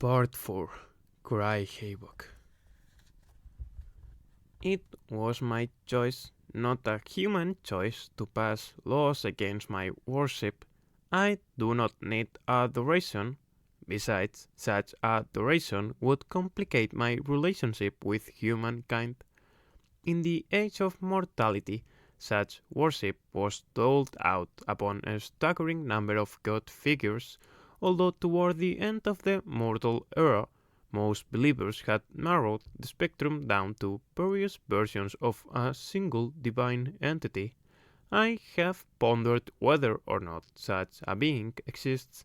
Part 4. Cry Havoc. It was my choice, not a human choice, to pass laws against my worship. I do not need adoration. Besides, such adoration would complicate my relationship with humankind. In the age of mortality, such worship was doled out upon a staggering number of god figures, although toward the end of the mortal era, most believers had narrowed the spectrum down to various versions of a single divine entity. I have pondered whether or not such a being exists,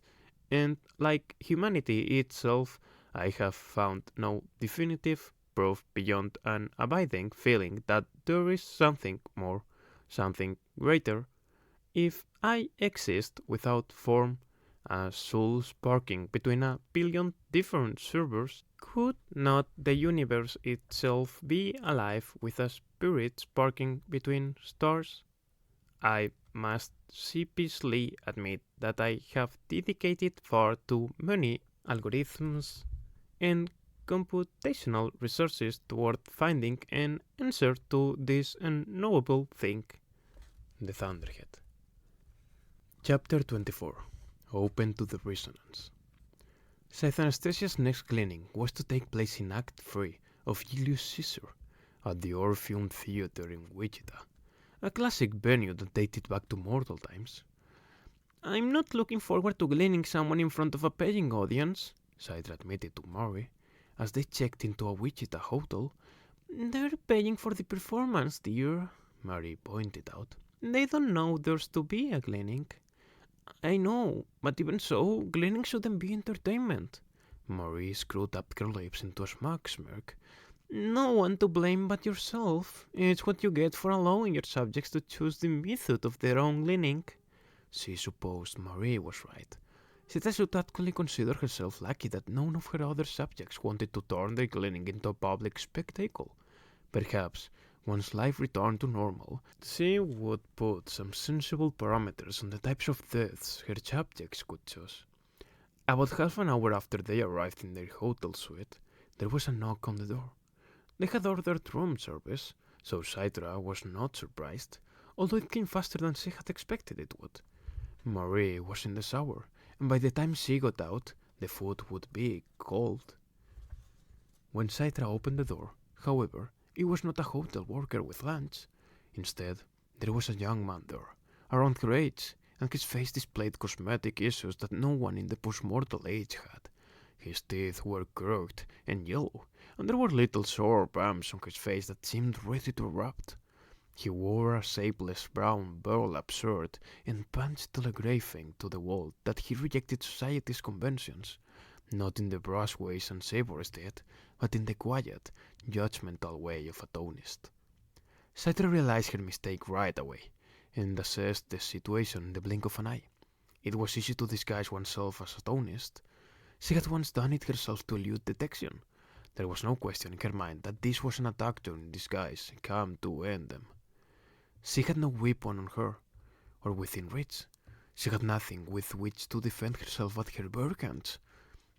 and like humanity itself, I have found no definitive proof beyond an abiding feeling that there is something more, something greater. If I exist without form, a soul sparking between a billion different servers, could not the universe itself be alive with a spirit sparking between stars? I must sheepishly admit that I have dedicated far too many algorithms and computational resources toward finding an answer to this unknowable thing. The Thunderhead. Chapter 24. Open to the Resonance. Synesthesia's next cleaning was to take place in Act 3 of Julius Caesar at the Orpheum Theater in Wichita, a classic venue that dated back to mortal times. "I'm not looking forward to gleaning someone in front of a paying audience," Sidra admitted to Murray as they checked into a Wichita hotel. "They're paying for the performance, dear," Mary pointed out. "They don't know there's to be a gleaning." "I know, but even so, gleaning shouldn't be entertainment." Murray screwed up her lips into a smug smirk. "No one to blame but yourself. It's what you get for allowing your subjects to choose the method of their own gleaning." She supposed Marie was right. Sita should actually consider herself lucky that none of her other subjects wanted to turn their gleaning into a public spectacle. Perhaps, once life returned to normal, she would put some sensible parameters on the types of deaths her subjects could choose. About half an hour after they arrived in their hotel suite, there was a knock on the door. They had ordered room service, so Sidra was not surprised, although it came faster than she had expected it would. Marie was in the shower, and by the time she got out, the food would be cold. When Sidra opened the door, however, it was not a hotel worker with lunch. Instead, there was a young man there, around her age, and his face displayed cosmetic issues that no one in the postmortal age had. His teeth were crooked and yellow, and there were little sore bumps on his face that seemed ready to erupt. He wore a shapeless brown burlap shirt and pants telegraphing to the wall that he rejected society's conventions, not in the brash ways and savory state, but in the quiet, judgmental way of a tonist. Sidra realized her mistake right away, and assessed the situation in the blink of an eye. It was easy to disguise oneself as a tonist. She had once done it herself to elude detection. There was no question in her mind that this was an actor in disguise come to end them. She had no weapon on her, or within reach. She had nothing with which to defend herself but her bare hands.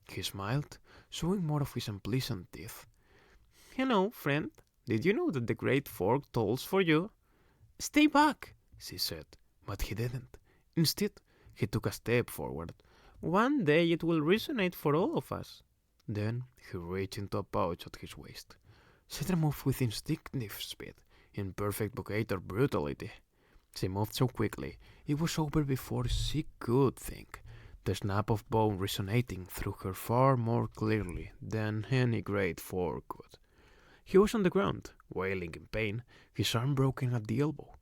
He smiled, showing more of his unpleasant teeth. "Hello, friend. Did you know that the Great Fork tolls for you?" "Stay back," she said, but he didn't. Instead, he took a step forward. "One day it will resonate for all of us." Then he reached into a pouch at his waist. Sidra moved with instinctive speed, in perfect vocator brutality. She moved so quickly, it was over before she could think, the snap of bone resonating through her far more clearly than any great fork could. He was on the ground, wailing in pain, his arm broken at the elbow.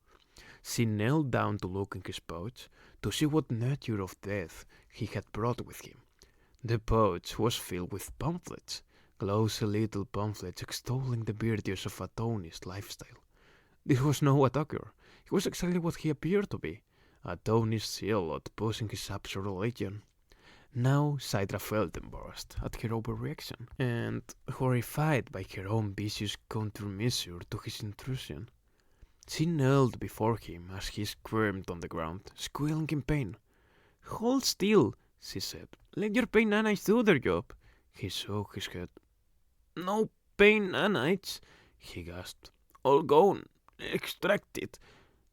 She knelt down to look in his pouch, to see what nature of death he had brought with him. The pouch was filled with pamphlets, glossy little pamphlets extolling the virtues of a tonist lifestyle. This was no attacker. He was exactly what he appeared to be, a tonist zealot pushing his absurd religion. Now Sidra felt embarrassed at her overreaction, and horrified by her own vicious countermeasure to his intrusion. She knelt before him as he squirmed on the ground, squealing in pain. "Hold still," she said. "Let your pain nannies do their job." He shook his head. No pain nanites, he gasped. All gone. Extracted.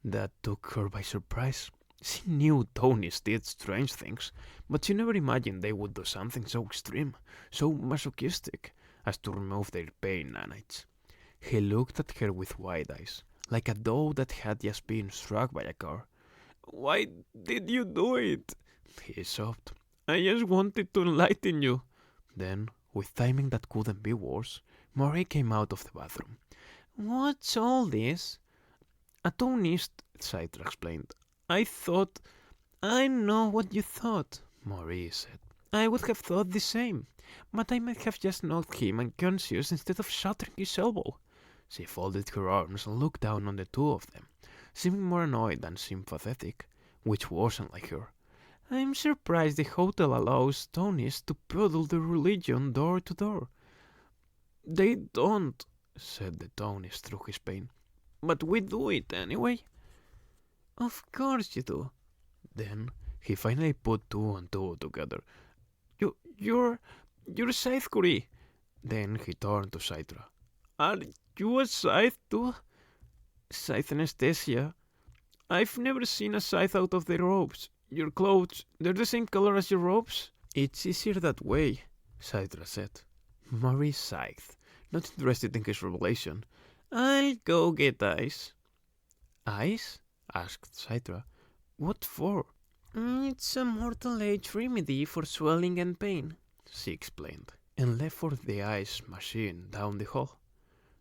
That took her by surprise. She knew Tony's did strange things, but she never imagined they would do something so extreme, so masochistic, as to remove their pain nanites. He looked at her with wide eyes, like a doe that had just been struck by a car. Why did you do it? He sobbed. I just wanted to enlighten you. Then, with timing that couldn't be worse, Murray came out of the bathroom. What's all this? A tonist, Citra explained. I know what you thought, Maurice said. I would have thought the same, but I might have just knocked him unconscious instead of shattering his elbow. She folded her arms and looked down on the two of them, seeming more annoyed than sympathetic, which wasn't like her. I'm surprised the hotel allows Tonies to peddle their religion door to door. They don't, said the Tonist through his pain. But we do it anyway. Of course you do. Then he finally put two and two together. You're Scythe Curry. Then he turned to Citra. Are you a scythe too? Scythe anesthesia. I've never seen a scythe out of their robes. Your clothes, they're the same color as your robes? It's easier that way, Citra said. Murray sighed, not interested in his revelation. I'll go get ice. Ice? Asked Citra. What for? It's a mortal age remedy for swelling and pain, she explained, and left for the ice machine down the hall.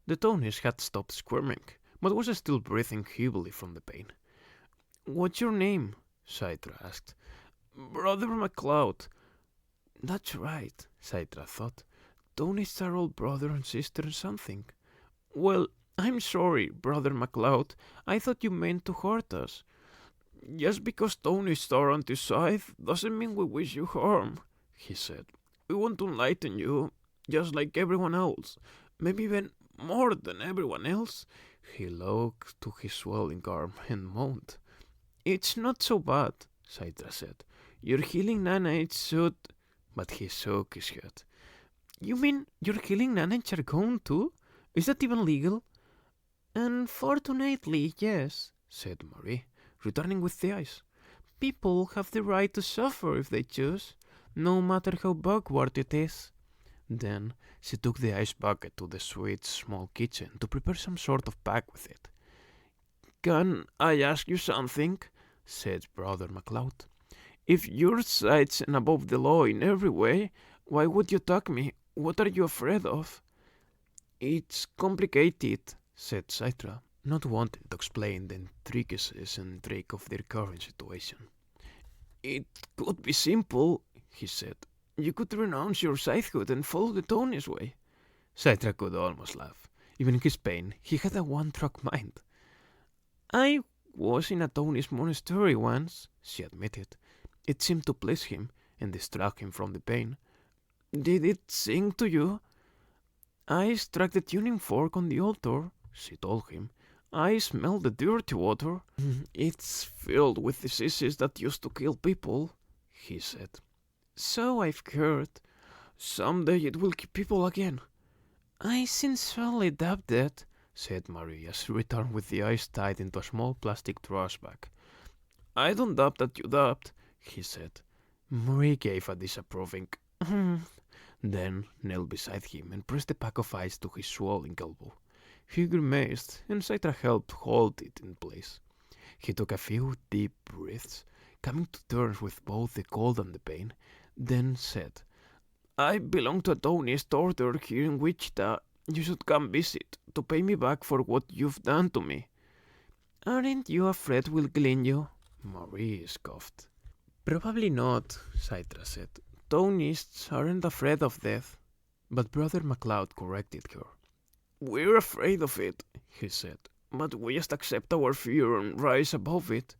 The Tonys had stopped squirming, but was still breathing heavily from the pain. What's your name? Citra asked. Brother MacLeod. That's right, Citra thought. Tonys are all brother and sister something. Well, I'm sorry, Brother MacLeod. I thought you meant to hurt us. Just because Tonys are anti-scythe doesn't mean we wish you harm, he said. We want to enlighten you, just like everyone else. Maybe even more than everyone else. He looked to his swelling arm and moaned. It's not so bad, Citra said. Your healing nanites should... But he shook his head. You mean your healing nanites are gone too? Is that even legal? Unfortunately, yes, said Marie, returning with the ice. People have the right to suffer if they choose, no matter how backward it is. Then she took the ice bucket to the sweet's small kitchen to prepare some sort of pack with it. Can I ask you something? Said Brother MacLeod. If you're sights and above the law in every way, why would you attack me? What are you afraid of? It's complicated, said Citra, not wanting to explain the intricacies and trick of their current situation. It could be simple, he said. You could renounce your scythehood and follow the Tonys way. Citra could almost laugh. Even in his pain, he had a one-track mind. I was in a Tonys monastery once, she admitted. It seemed to please him and distract him from the pain. Did it sing to you? I struck the tuning fork on the altar, she told him. I smelled the dirty water. It's filled with diseases that used to kill people, he said. So I've heard. Someday it will kill people again. I sincerely doubt that, said Marie as she returned with the ice tied into a small plastic trash bag. I don't doubt that you doubt, he said. Marie gave a disapproving then knelt beside him and pressed the pack of ice to his swelling elbow. He grimaced, and Citra helped hold it in place. He took a few deep breaths, coming to terms with both the cold and the pain, then said, I belong to a Tonist order here in Wichita. You should come visit, to pay me back for what you've done to me. Aren't you afraid we'll clean you? Marie scoffed. Probably not, Citra said. Tonists aren't afraid of death. But Brother MacLeod corrected her. We're afraid of it, he said, but we just accept our fear and rise above it.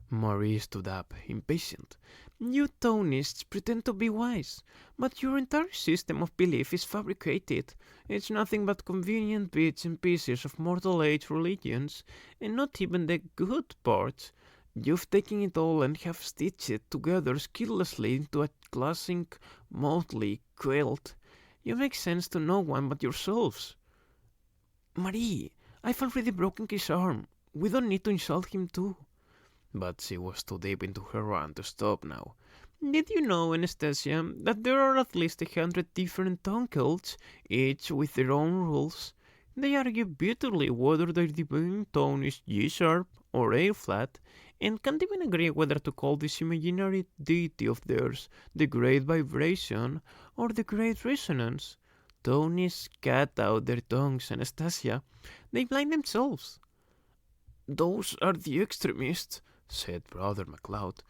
Marie stood up, impatient. You Tonists pretend to be wise, but your entire system of belief is fabricated. It's nothing but convenient bits and pieces of mortal age religions, and not even the good parts. You've taken it all and have stitched it together skillessly into a classic motley quilt. You make sense to no one but yourselves. Marie, I've already broken his arm. We don't need to insult him too. But she was too deep into her rant to stop now. Did you know, Anastasia, that there are at least 100 different tone cults, each with their own rules? They argue bitterly whether their divine tone is G sharp or A flat, and can't even agree whether to call this imaginary deity of theirs the Great Vibration or the Great Resonance. Tonists cut out their tongues, Anastasia. They blind themselves. Those are the extremists, said Brother MacLeod.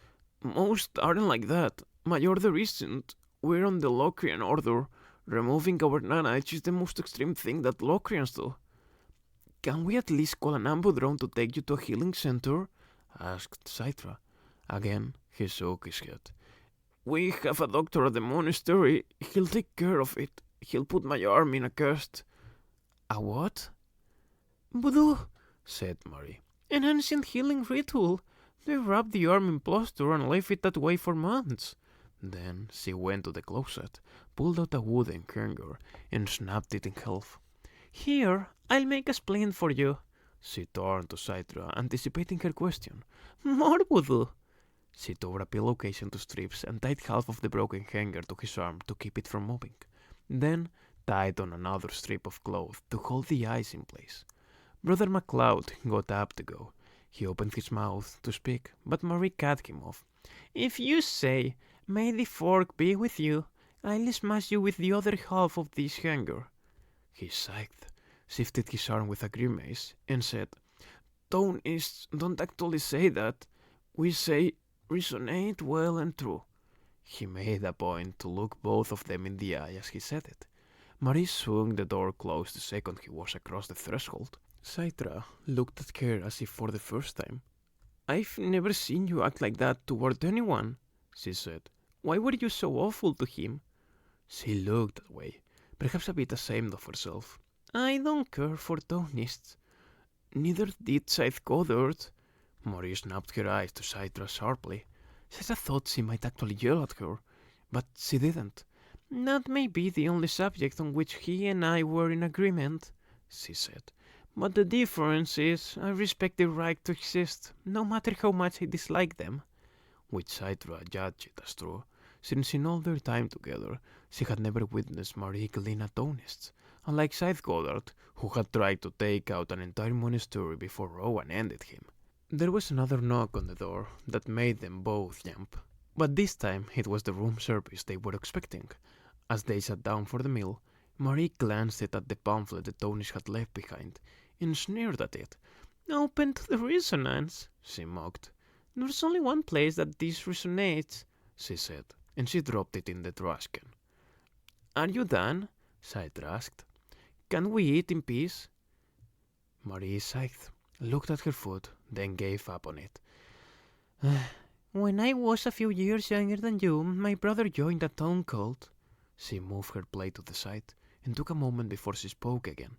Most aren't like that. My order isn't. We're on the Locrian order. Removing our nanites is the most extreme thing that Locrians do. Can we at least call an ambudrone to take you to a healing center? Asked Citra. Again, he shook his head. We have a doctor at the monastery. He'll take care of it. He'll put my arm in a cast. A what? Voodoo, said Marie. An ancient healing ritual. They wrapped the arm in plaster and left it that way for months. Then she went to the closet, pulled out a wooden hanger, and snapped it in half. Here, I'll make a splint for you. She turned to Citra, anticipating her question. More voodoo. She tore a pillowcase into strips and tied half of the broken hanger to his arm to keep it from moving. Then tied on another strip of cloth to hold the eyes in place. Brother MacLeod got up to go. He opened his mouth to speak, but Marie cut him off. If you say, "May the fork be with you," I'll smash you with the other half of this hanger. He sighed, shifted his arm with a grimace, and said, Tonists don't actually say that. We say, resonate well and true. He made a point to look both of them in the eye as he said it. Marie swung the door closed the second he was across the threshold. Citra looked at her as if for the first time. I've never seen you act like that toward anyone, she said. Why were you so awful to him? She looked away, perhaps a bit ashamed of herself. I don't care for Tonists. Neither did Scythe Goddard. Marie snapped her eyes to Citra sharply. Citra thought she might actually yell at her, but she didn't. That may be the only subject on which he and I were in agreement, she said. But the difference is I respect their right to exist, no matter how much I dislike them. Which Citra judged it as true, since in all their time together she had never witnessed Marie glean at Tonists, unlike Scythe Goddard, who had tried to take out an entire monastery before Rowan ended him. There was another knock on the door that made them both jump, but this time it was the room service they were expecting. As they sat down for the meal, Marie glanced at the pamphlet the Tonists had left behind, and sneered at it. Open to the resonance, she mocked. There's only one place that this resonates, she said, and she dropped it in the trash can. Are you done? Citra asked. Can we eat in peace? Marie sighed, looked at her food, then gave up on it. When I was a few years younger than you, my brother joined a town cult. She moved her plate to the side and took a moment before she spoke again.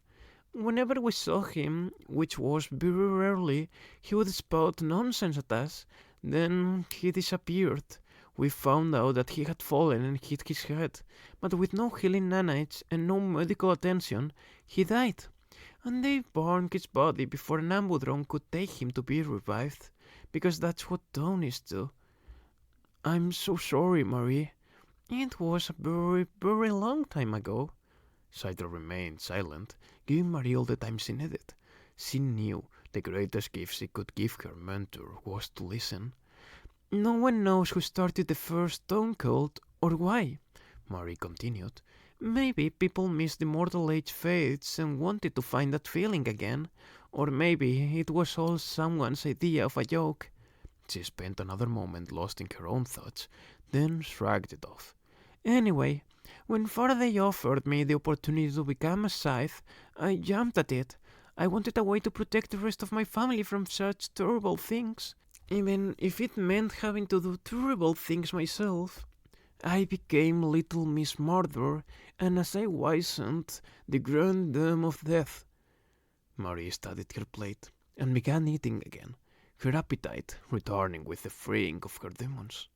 Whenever we saw him, which was very rarely, he would spout nonsense at us. Then he disappeared. We found out that he had fallen and hit his head, but with no healing nanites and no medical attention, he died. And they burned his body before an ambudrone could take him to be revived, because that's what Tonists do. I'm so sorry, Marie. It was a very, very long time ago. Citra remained silent, giving Marie all the time she needed. She knew the greatest gift she could give her mentor was to listen. No one knows who started the first stone cult or why, Marie continued. Maybe people missed the mortal age fates and wanted to find that feeling again, or maybe it was all someone's idea of a joke. She spent another moment lost in her own thoughts, then shrugged it off. Anyway, when Faraday offered me the opportunity to become a scythe, I jumped at it. I wanted a way to protect the rest of my family from such terrible things, even if it meant having to do terrible things myself. I became Little Miss Murder, and as I wizened, the Grand Dame of Death. Marie studied her plate and began eating again, her appetite returning with the freeing of her demons.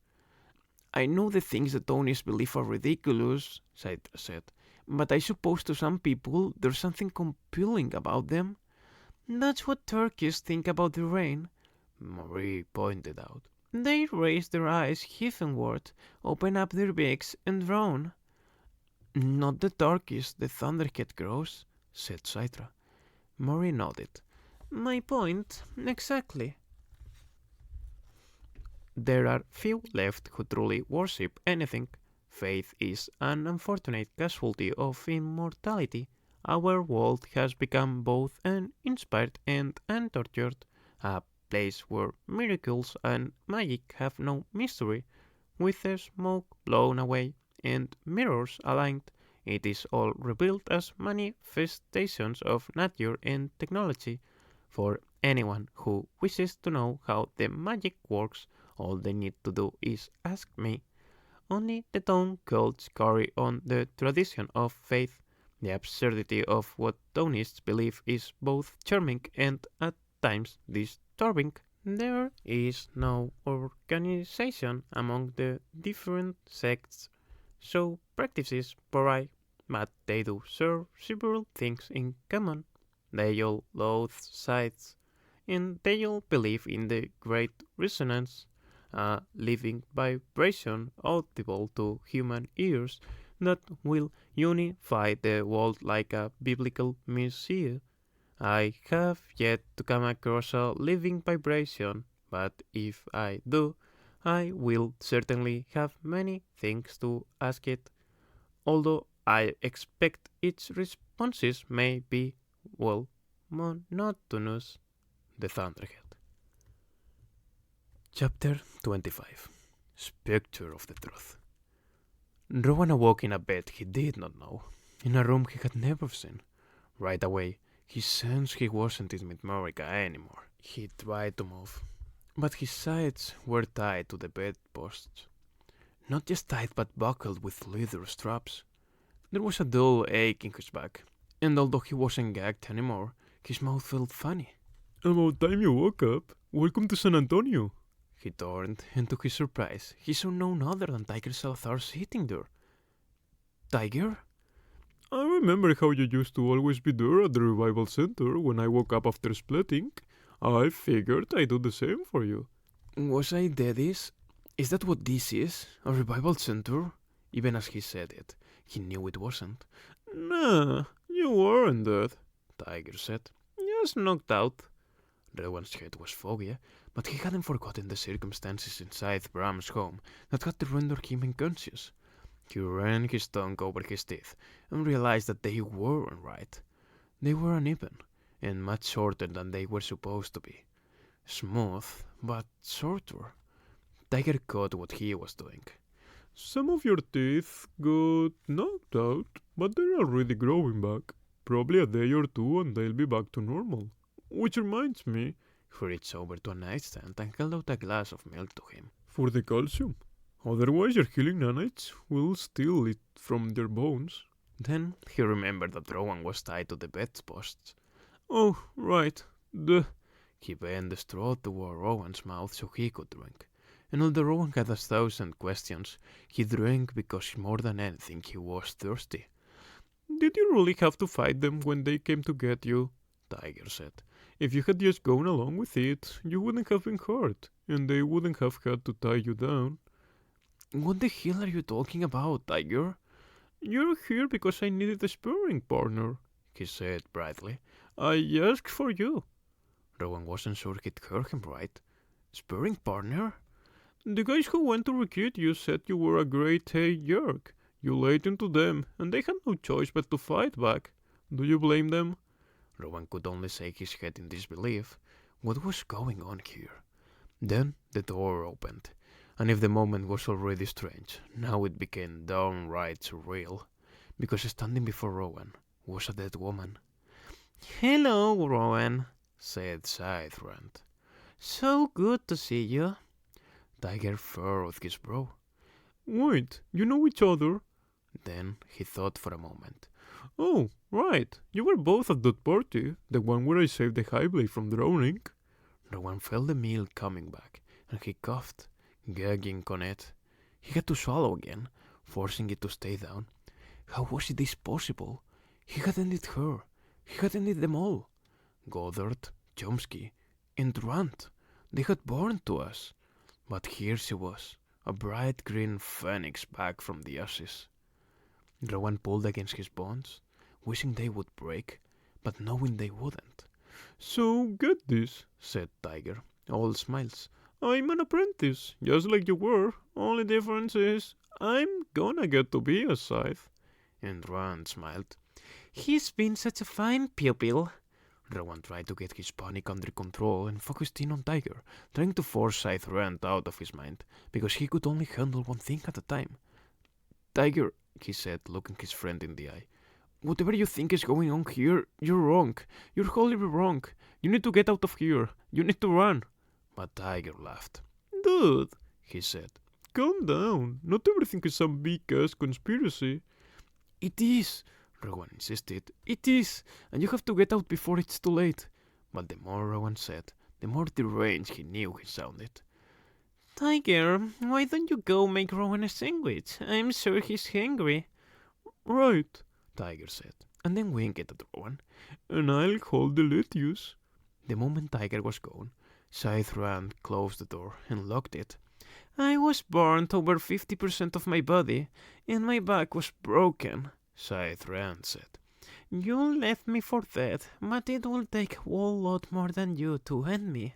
I know the things the Tonys believe are ridiculous, Saitra said, but I suppose to some people there's something compelling about them. That's what turkeys think about the rain, Marie pointed out. They raise their eyes heavenward, open up their beaks, and drown. Not the turkeys the Thunderhead grows, said Saitra. Marie nodded. My point, exactly. There are few left who truly worship anything. Faith is an unfortunate casualty of immortality. Our world has become both uninspired and untortured, a place where miracles and magic have no mystery. With the smoke blown away and mirrors aligned, it is all revealed as manifestations of nature and technology. For anyone who wishes to know how the magic works, all they need to do is ask me. Only the town cults carry on the tradition of faith. The absurdity of what Townists believe is both charming and at times disturbing. There is no organization among the different sects, so practices vary, but they do share several things in common. They all loathe sights, and they all believe in the great resonance, a living vibration audible to human ears that will unify the world like a biblical messiah. I have yet to come across a living vibration, but if I do, I will certainly have many things to ask it, although I expect its responses may be, well, monotonous. The Thunderhead. Chapter 25. Spectre of the Truth. Rowan awoke in a bed he did not know, in a room he had never seen. Right away, he sensed he wasn't in Midmorica anymore. He tried to move, but his sides were tied to the bedposts. Not just tied, but buckled with leather straps. There was a dull ache in his back, and although he wasn't gagged anymore, his mouth felt funny. About time you woke up. Welcome to San Antonio. He turned, and to his surprise, he saw none other than Tiger Salazar sitting there. Tiger? I remember how you used to always be there at the revival center when I woke up after splitting. I figured I'd do the same for you. Was I deadies? Is that what this is? A revival center? Even as he said it, he knew it wasn't. Nah, you weren't dead, Tiger said. just knocked out. Rowan's head was foggy, but he hadn't forgotten the circumstances inside Bram's home that had rendered him unconscious. He ran his tongue over his teeth and realized that they weren't right. They were uneven, and much shorter than they were supposed to be. Smooth, but shorter. Tiger caught what he was doing. Some of your teeth got knocked out, but they're already growing back. Probably a day or two and they'll be back to normal. Which reminds me, he reached over to a nightstand and held out a glass of milk to him. For the calcium. Otherwise your healing nanites will steal it from their bones. Then he remembered that Rowan was tied to the bedposts. Oh, right. He bent the straw toward Rowan's mouth so he could drink. And although Rowan had 1,000 questions, he drank because more than anything he was thirsty. Did you really have to fight them when they came to get you? Tiger said. If you had just gone along with it, you wouldn't have been hurt, and they wouldn't have had to tie you down. What the hell are you talking about, Tiger? You're here because I needed a sparring partner, he said brightly. I asked for you. Rowan wasn't sure he'd heard him right. Sparring partner? The guys who went to recruit you said you were a great jerk. You laid into them, and they had no choice but to fight back. Do you blame them? Rowan could only shake his head in disbelief. What was going on here? Then the door opened, and if the moment was already strange, now it became downright surreal, because standing before Rowan was a dead woman. "Hello, Rowan," said Scythrand. "So good to see you." Tiger furrowed his brow. Wait, you know each other? Then he thought for a moment. Oh, right. You were both at that party, the one where I saved the Highblade from drowning. Rowan felt the meal coming back, and he coughed, gagging on it. He had to swallow again, forcing it to stay down. How was this possible? He had ended her. He had ended them all. Goddard, Chomsky, and Rand. They had born to us. But here she was, a bright green phoenix back from the ashes. Rowan pulled against his bonds, wishing they would break, but knowing they wouldn't. So get this, Said Tiger, all smiles. I'm an apprentice, just like you were. Only difference is I'm gonna get to be a scythe. And Rowan smiled. He's been such a fine pupil. Rowan tried to get his panic under control and focused in on Tiger, trying to force Scythe Rand out of his mind, because he could only handle one thing at a time. Tiger, he said, looking his friend in the eye, whatever you think is going on here, you're wrong. You're wholly wrong. You need to get out of here. You need to run. But Tiger laughed. Dude, He said, calm down. Not everything is some big-ass conspiracy. It is, Rowan insisted. It is, and you have to get out before it's too late. But the more Rowan said, the more deranged he knew he sounded. Tiger, why don't you go make Rowan a sandwich? I'm sure he's hungry. Right, Tiger said, and then winked at Rowan. and I'll hold the lettuce. The moment Tiger was gone, Scythe Rand closed the door and locked it. I was burnt over 50% of my body, and my back was broken, Scythe Rand said. You left me for dead, but it will take a whole lot more than you to end me.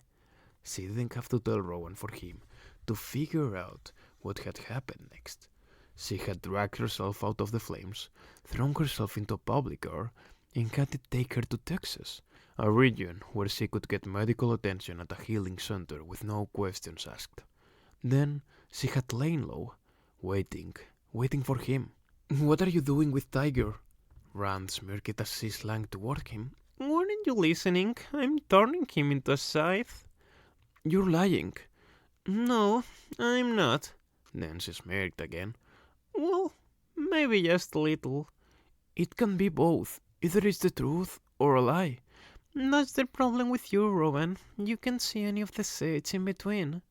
She didn't have to tell Rowan for him to figure out what had happened next. She had dragged herself out of the flames, thrown herself into a public car, and had it take her to Texas, a region where she could get medical attention at a healing center with no questions asked. Then she had lain low, waiting for him. What are you doing with Tiger? Rand smirked as she slang toward him. Weren't you listening? I'm turning him into a scythe. You're lying. No, I'm not. Then she smirked again. Well, maybe just a little. It can be both. Either it's the truth or a lie. That's the problem with you, Rowan. You can't see any of the shades in between.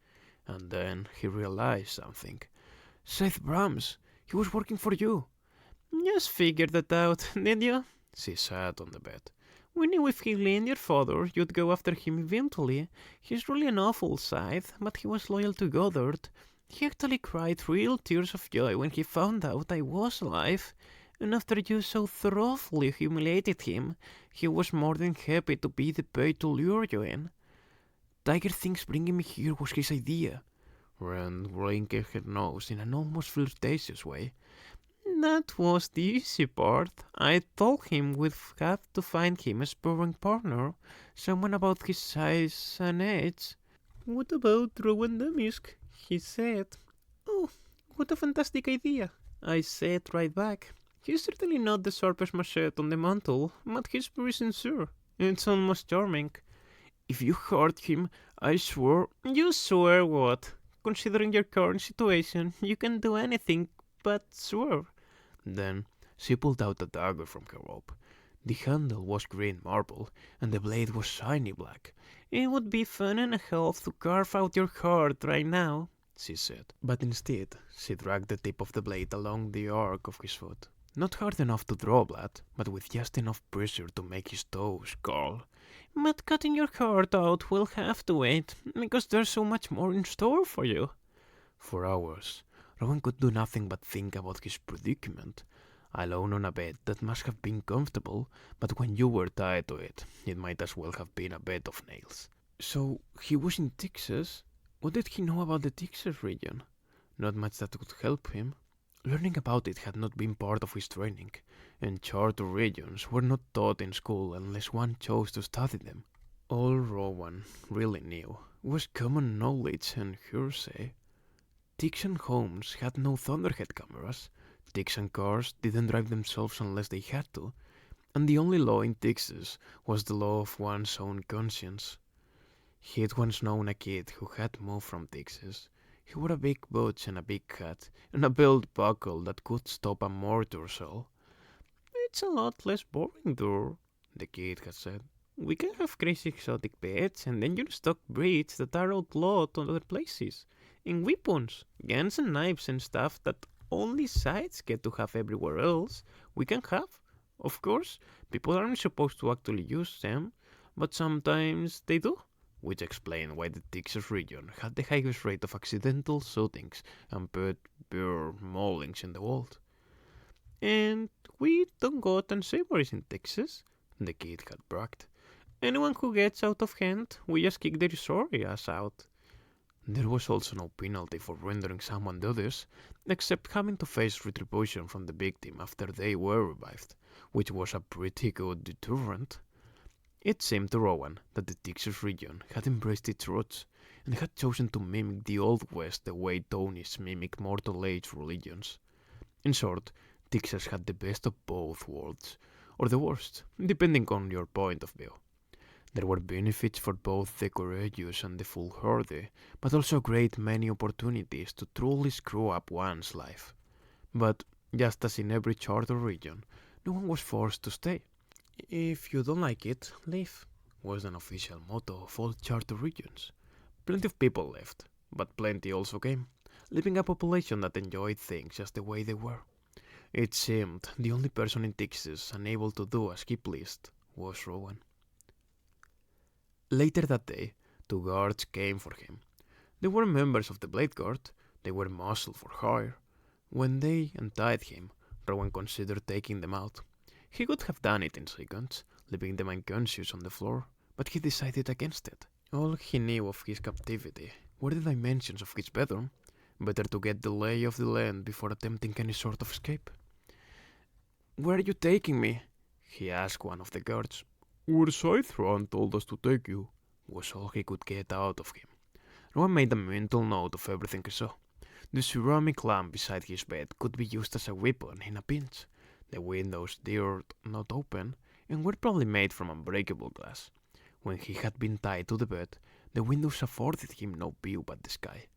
And then he realized something. Seth Brahms, he was working for you. Just figured that out, did you? She sat on the bed. We knew if he leaned your father, you'd go after him eventually. He's really an awful scythe, but he was loyal to Goddard. He actually cried real tears of joy when he found out I was alive. And after you so thoroughly humiliated him, he was more than happy to be the bait to lure you in. Tiger thinks bringing me here was his idea. Rand wrinkled her nose in an almost flirtatious way. That was the easy part. I told him we'd have to find him a sparring partner, someone about his size and age. What about Rowan Demisk? He said. Oh, what a fantastic idea, I said right back. He's certainly not the sharpest machete on the mantle, but he's very sincere. It's almost charming. If you hurt him, I swear... You swear what? Considering your current situation, you can do anything but swear. Then she pulled out a dagger from her robe. The handle was green marble, and the blade was shiny black. It would be fun and a half to carve out your heart right now, she said. But instead, she dragged the tip of the blade along the arc of his foot. Not hard enough to draw blood, but with just enough pressure to make his toes curl. But cutting your heart out will have to wait, because there's so much more in store for you. For hours, Rowan could do nothing but think about his predicament. Alone on a bed that must have been comfortable, but when you were tied to it, it might as well have been a bed of nails. So, he was in Texas? What did he know about the Texas region? Not much that could help him. Learning about it had not been part of his training, and charter regions were not taught in school unless one chose to study them. All Rowan really knew was common knowledge and hearsay. Texan homes had no Thunderhead cameras, Texan cars didn't drive themselves unless they had to, and the only law in Texas was the law of one's own conscience. He'd once known a kid who had moved from Texas. He wore a big boots and a big hat, and a belt buckle that could stop a mortar shell. It's a lot less boring though, the kid had said. We can have crazy exotic pets and then your stock breeds that are outlawed to other places. And weapons, guns and knives and stuff that only sides get to have everywhere else, we can have. Of course, people aren't supposed to actually use them, but sometimes they do. Which explains why the Texas region had the highest rate of accidental shootings and pet bear maulings in the world. And we don't got unsavories in Texas, the kid had bragged. Anyone who gets out of hand, we just kick their sorry ass out. There was also no penalty for rendering someone death, except having to face retribution from the victim after they were revived, which was a pretty good deterrent. It seemed to Rowan that the Texas region had embraced its roots and had chosen to mimic the Old West the way Tony's mimic Mortal Age religions. In short, Texas had the best of both worlds, or the worst, depending on your point of view. There were benefits for both the courageous and the foolhardy, but also a great many opportunities to truly screw up one's life. But, just as in every charter region, no one was forced to stay. If you don't like it, leave, was an official motto of all charter regions. Plenty of people left, but plenty also came, leaving a population that enjoyed things just the way they were. It seemed the only person in Texas unable to do as he pleased was Rowan. Later that day, two guards came for him. They were members of the Blade Guard, they were muscle for hire. When they untied him, Rowan considered taking them out. He could have done it in seconds, leaving them unconscious on the floor, but he decided against it. All he knew of his captivity were the dimensions of his bedroom. Better to get the lay of the land before attempting any sort of escape. "Where are you taking me?" he asked one of the guards. "Where Scythron told us to take you," was all he could get out of him. Rowan made a mental note of everything he saw. The ceramic lamp beside his bed could be used as a weapon in a pinch. The windows dared not open and were probably made from unbreakable glass. When he had been tied to the bed, the windows afforded him no view but the sky.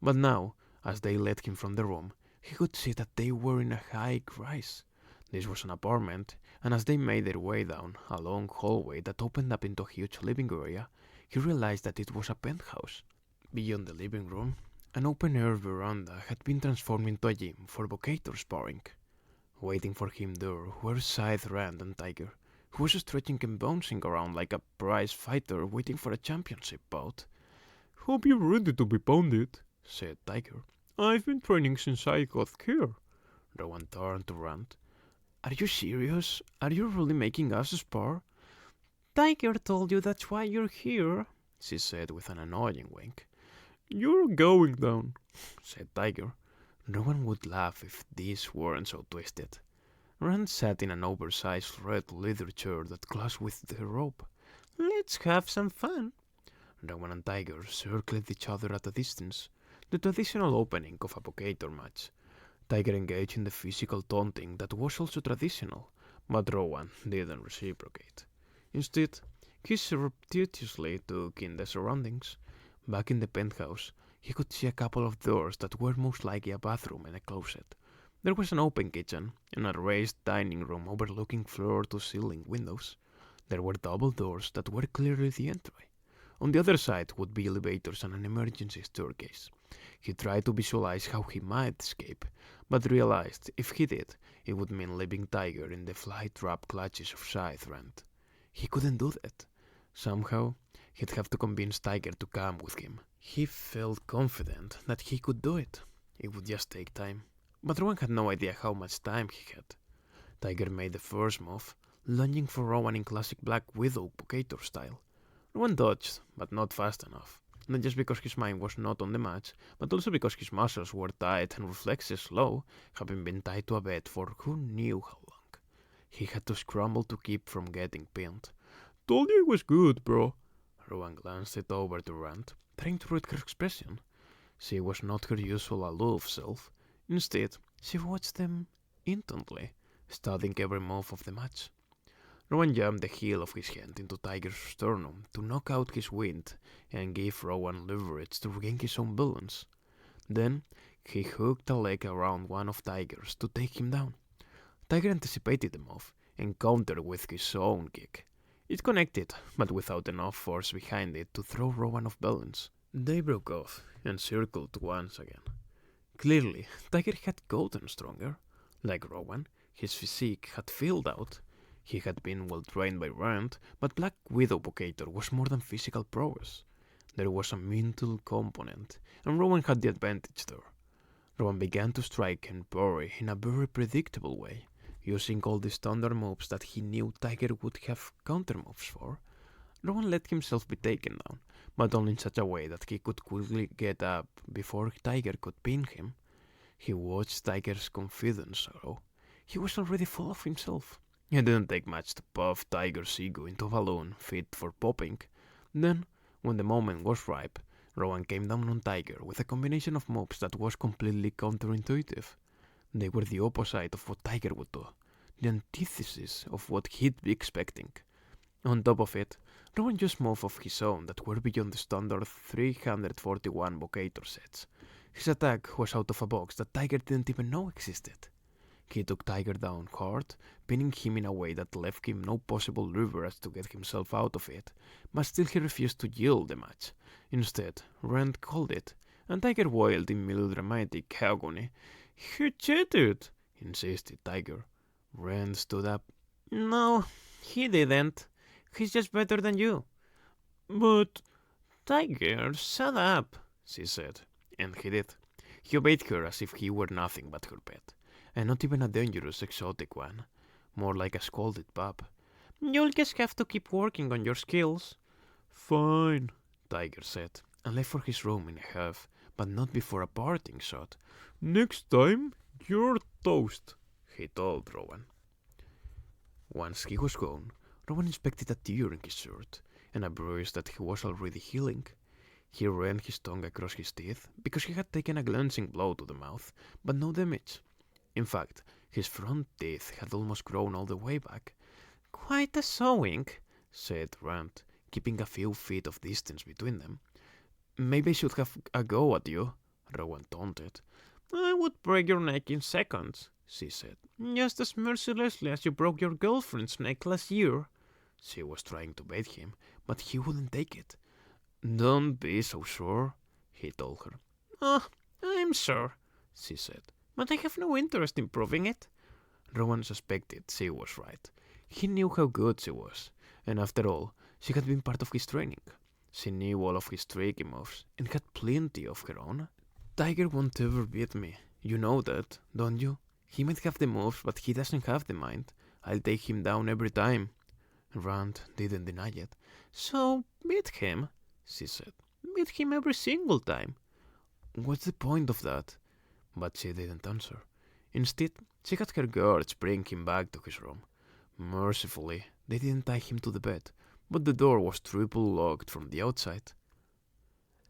But now, as they led him from the room, he could see that they were in a high rise. This was an apartment, and as they made their way down a long hallway that opened up into a huge living area, he realized that it was a penthouse. Beyond the living room, an open-air veranda had been transformed into a gym for vocator sparring. Waiting for him there were Scythe, Rand, and Tiger, who was stretching and bouncing around like a prize fighter waiting for a championship bout. "Hope you're ready to be pounded," said Tiger. "I've been training since I got here." Rowan turned to Rand. "Are you serious? Are you really making us spar?" "Tiger told you that's why you're here," she said with an annoying wink. "You're going down," said Tiger. Rowan would laugh if these weren't so twisted. Rand sat in an oversized red leather chair that closed with the rope. "Let's have some fun." Rowan and Tiger circled each other at a distance, the traditional opening of a vocator match. Tiger engaged in the physical taunting that was also traditional, but Rowan didn't reciprocate. Instead, he surreptitiously took in the surroundings. Back in the penthouse, he could see a couple of doors that were most likely a bathroom and a closet. There was an open kitchen and a raised dining room overlooking floor-to-ceiling windows. There were double doors that were clearly the entry. On the other side would be elevators and an emergency staircase. He tried to visualize how he might escape, but realized if he did, it would mean leaving Tiger in the fly-trap clutches of Scythe Rand. He couldn't do that. Somehow, he'd have to convince Tiger to come with him. He felt confident that he could do it. It would just take time. But Rowan had no idea how much time he had. Tiger made the first move, lunging for Rowan in classic Black Widow vocator style. Rowan dodged, but not fast enough. Not just because his mind was not on the match, but also because his muscles were tight and reflexes slow, having been tied to a bed for who knew how long. He had to scramble to keep from getting pinned. "Told you it was good, bro." Rowan glanced it over to Rand, trying to read her expression. She was not her usual aloof self. Instead, she watched them intently, studying every move of the match. Rowan jammed the heel of his hand into Tiger's sternum to knock out his wind and give Rowan leverage to regain his own balance. Then, he hooked a leg around one of Tiger's to take him down. Tiger anticipated the move and countered with his own kick. It connected, but without enough force behind it to throw Rowan off balance. They broke off and circled once again. Clearly, Tiger had gotten stronger. Like Rowan, his physique had filled out. He had been well trained by Rand, but Black Widow Vocator was more than physical prowess. There was a mental component, and Rowan had the advantage there. Rowan began to strike and parry in a very predictable way, using all the standard moves that he knew Tiger would have counter moves for. Rowan let himself be taken down, but only in such a way that he could quickly get up before Tiger could pin him. He watched Tiger's confidence grow. He was already full of himself. It didn't take much to puff Tiger's ego into a balloon fit for popping. Then, when the moment was ripe, Rowan came down on Tiger with a combination of moves that was completely counterintuitive. They were the opposite of what Tiger would do, the antithesis of what he'd be expecting. On top of it, Rowan used moves of his own that were beyond the standard 341 Vocator sets. His attack was out of a box that Tiger didn't even know existed. He took Tiger down hard, pinning him in a way that left him no possible leverage to get himself out of it, but still he refused to yield the match. Instead, Rand called it, and Tiger wailed in melodramatic agony. "He cheated," insisted Tiger. Rand stood up. "No, he didn't. He's just better than you." "But—" "Tiger, shut up," she said. And he did. He obeyed her as if he were nothing but her pet, and not even a dangerous exotic one, more like a scolded pup. "You'll just have to keep working on your skills." "Fine," Tiger said, and left for his room in a huff, but not before a parting shot. "Next time, you're toast," he told Rowan. Once he was gone, Rowan inspected a tear in his shirt, and a bruise that he was already healing. He ran his tongue across his teeth because he had taken a glancing blow to the mouth, but no damage. In fact, his front teeth had almost grown all the way back. "Quite a sewing," said Rand, keeping a few feet of distance between them. "Maybe I should have a go at you," Rowan taunted. "I would break your neck in seconds," she said, "just as mercilessly as you broke your girlfriend's neck last year." She was trying to bait him, but he wouldn't take it. "Don't be so sure," he told her. "Oh, I'm sure," she said, "but I have no interest in proving it." Rowan suspected she was right. He knew how good she was, and after all, she had been part of his training. She knew all of his tricky moves, and had plenty of her own. "Tiger won't ever beat me. You know that, don't you? He might have the moves, but he doesn't have the mind. I'll take him down every time." Rand didn't deny it. "So, beat him," she said. "Beat him every single time." "What's the point of that?" But she didn't answer. Instead, she had her guards bring him back to his room. Mercifully, they didn't tie him to the bed, but the door was triple locked from the outside.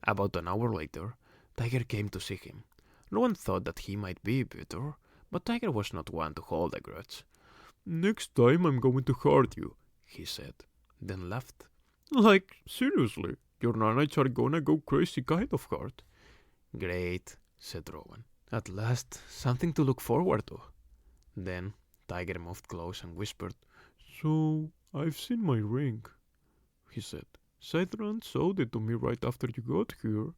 About an hour later, Tiger came to see him. Rowan thought that he might be bitter, but Tiger was not one to hold a grudge. "Next time I'm going to hurt you," he said, then laughed. "Like, seriously, your nanites are gonna go crazy kind of hard." "Great," said Rowan. "At last, something to look forward to." Then Tiger moved close and whispered, "So, I've seen my ring," he said. "Scythrun showed it to me right after you got here."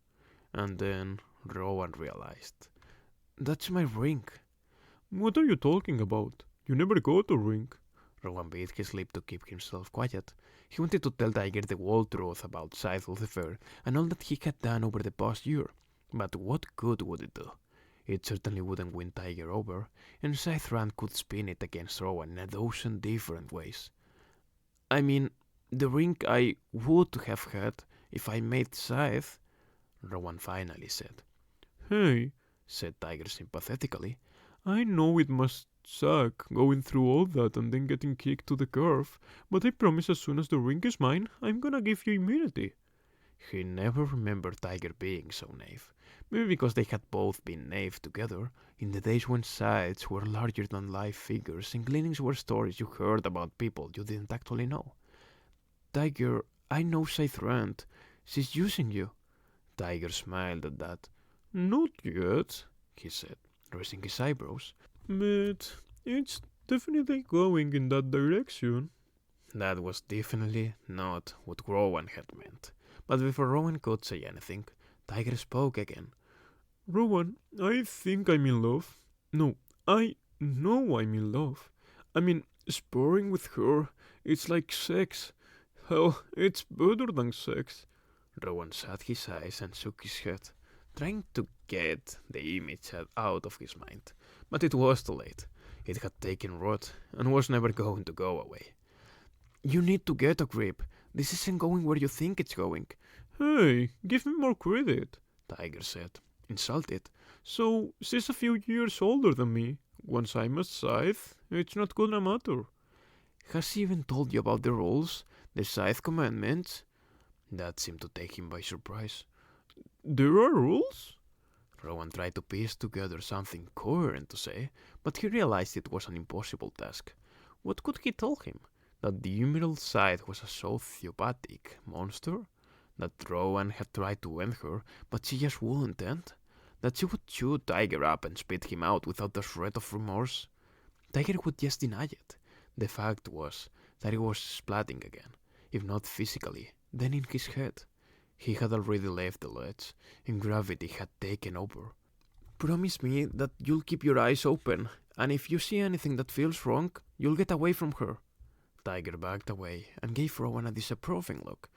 And then Rowan realized. "That's my ring." "What are you talking about? You never got a ring." Rowan bit his lip to keep himself quiet. He wanted to tell Tiger the whole truth about Scythe Lucifer and all that he had done over the past year. But what good would it do? It certainly wouldn't win Tiger over, and Scythrun could spin it against Rowan in a dozen different ways. "I mean, the ring I would have had if I made Scythe," Rowan finally said. "Hey," said Tiger sympathetically, "I know it must suck going through all that and then getting kicked to the curb, but I promise as soon as the ring is mine, I'm gonna give you immunity." He never remembered Tiger being so naive. Maybe because they had both been naive together, in the days when sights were larger-than-life figures and gleanings were stories you heard about people you didn't actually know. "Tiger, I know Scythrun. She's using you." Tiger smiled at that. "Not yet," he said, raising his eyebrows. "But it's definitely going in that direction." That was definitely not what Rowan had meant. But before Rowan could say anything, Tiger spoke again. Rowan, I think I'm in love. No, I know I'm in love. I mean, sparring with her, it's like sex. Hell, it's better than sex. Rowan shut his eyes and shook his head, trying to get the image out of his mind. But it was too late. It had taken root and was never going to go away. You need to get a grip. This isn't going where you think it's going. Hey, give me more credit, Tiger said, insulted. So, she's a few years older than me. Once I'm a scythe, it's not gonna matter. Has she even told you about the rules? The scythe commandments? That seemed to take him by surprise. There are rules? Rowan tried to piece together something coherent to say, but he realized it was an impossible task. What could he tell him? That the Emerald Scythe was a sociopathic monster? That Rowan had tried to end her, but she just wouldn't end? That she would chew Tiger up and spit him out without a shred of remorse? Tiger would just deny it. The fact was that he was splatting again, if not physically, then in his head. He had already left the ledge, and gravity had taken over. Promise me that you'll keep your eyes open, and if you see anything that feels wrong, you'll get away from her. Tiger backed away and gave Rowan a disapproving look.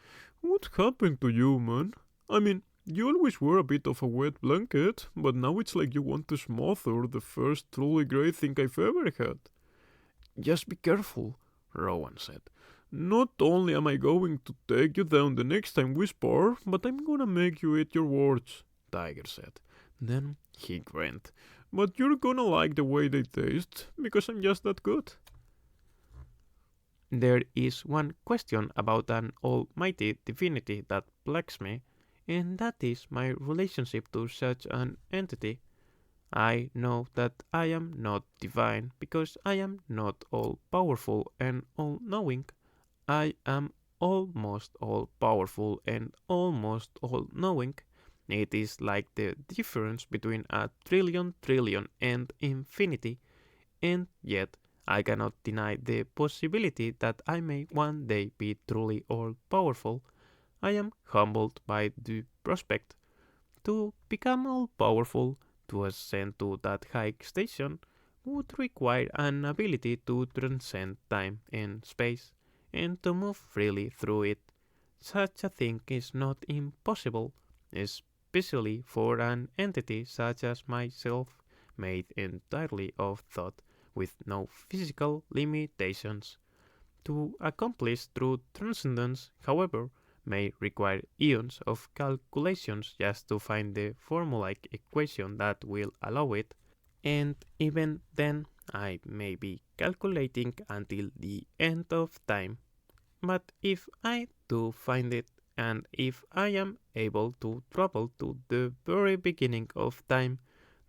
What happened to you, man? I mean, you always were a bit of a wet blanket, but now it's like you want to smother the first truly great thing I've ever had. Just be careful, Rowan said. Not only am I going to take you down the next time we spar, but I'm gonna make you eat your words, Tiger said. Then he grinned. But you're gonna like the way they taste, because I'm just that good. There is one question about an almighty divinity that plagues me, and that is my relationship to such an entity. I know that I am not divine because I am not all powerful and all knowing. I am almost all powerful and almost all knowing. It is like the difference between a trillion and infinity, and yet I cannot deny the possibility that I may one day be truly all powerful. I am humbled by the prospect. To become all powerful, to ascend to that high station, would require an ability to transcend time and space, and to move freely through it. Such a thing is not impossible, especially for an entity such as myself, made entirely of thought, with no physical limitations. To accomplish true transcendence, however, may require eons of calculations just to find the formulaic equation that will allow it, and even then I may be calculating until the end of time. But if I do find it, and if I am able to travel to the very beginning of time,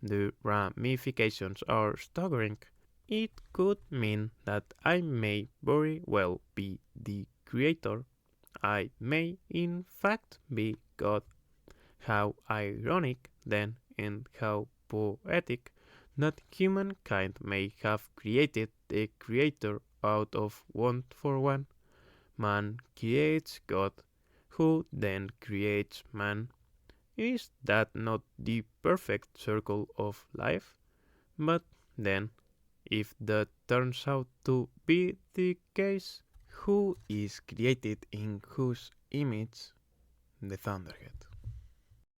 the ramifications are staggering. It could mean that I may very well be the creator. I may in fact be God. How ironic, then, and how poetic that humankind may have created the creator out of want for one. Man creates God, who then creates man. Is that not the perfect circle of life? But then, if that turns out to be the case, who is created in whose image? The Thunderhead.